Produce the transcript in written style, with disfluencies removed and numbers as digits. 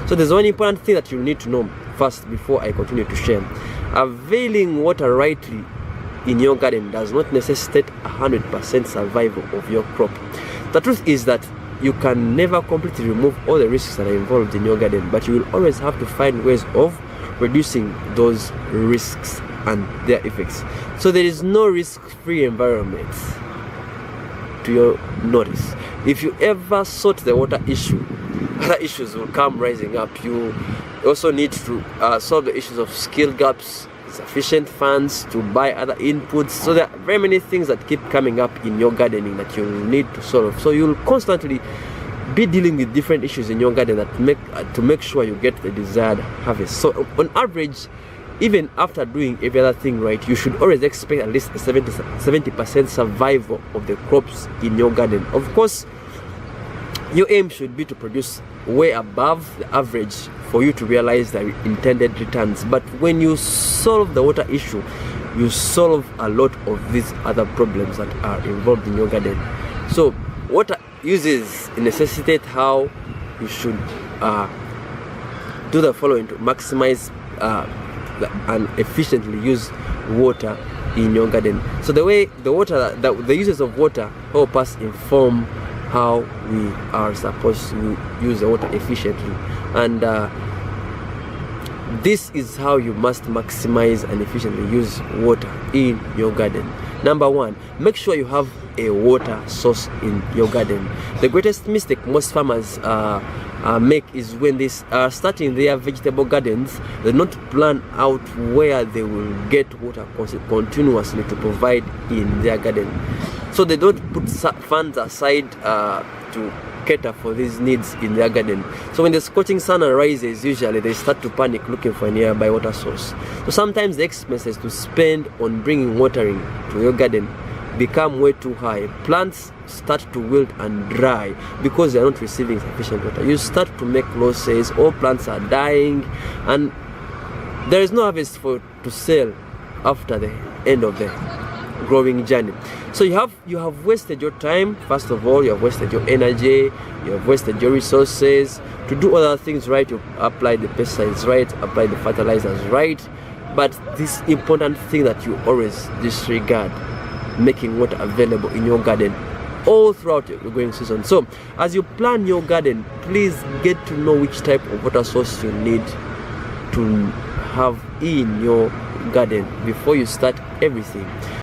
So there's one important thing that you need to know first before I continue to share. Availing water rightly in your garden does not necessitate 100% survival of your crop. The truth is that you can never completely remove all the risks that are involved in your garden, but you will always have to find ways of reducing those risks and their effects. So there is no risk-free environment to your notice. If you ever sort the water issue, other issues will come rising up. You also need to solve the issues of skill gaps, sufficient funds to buy other inputs. So there are very many things that keep coming up in your gardening that you'll need to solve. So you'll constantly be dealing with different issues in your garden that to make sure you get the desired harvest. So on average, even after doing every other thing right, you should always expect at least a 70% survival of the crops in your garden. Of course, your aim should be to produce way above the average for you to realize the intended returns. But when you solve the water issue, you solve a lot of these other problems that are involved in your garden. So water uses necessitate how you should do the following to maximize and efficiently use water in your garden. So the uses of water help us inform how we are supposed to use the water efficiently, and this is how you must maximize and efficiently use water in your garden. Number one, make sure you have a water source in your garden. The greatest mistake most farmers make is when they are starting their vegetable gardens, they not plan out where they will get water continuously to provide in their garden. So they don't put funds aside to cater for these needs in their garden. So when the scorching sun arises, usually they start to panic looking for a nearby water source. So sometimes the expenses to spend on bringing watering to your garden become way too high. Plants start to wilt and dry because they are not receiving sufficient water. You start to make losses, all plants are dying, and there is no harvest to sell after the end of the growing journey. So you have wasted your time. First of all, you have wasted your energy, you have wasted your resources. To do other things right, you apply the pesticides right, apply the fertilizers right, but this important thing that you always disregard, making water available in your garden all throughout your growing season. So as you plan your garden, please get to know which type of water source you need to have in your garden before you start everything.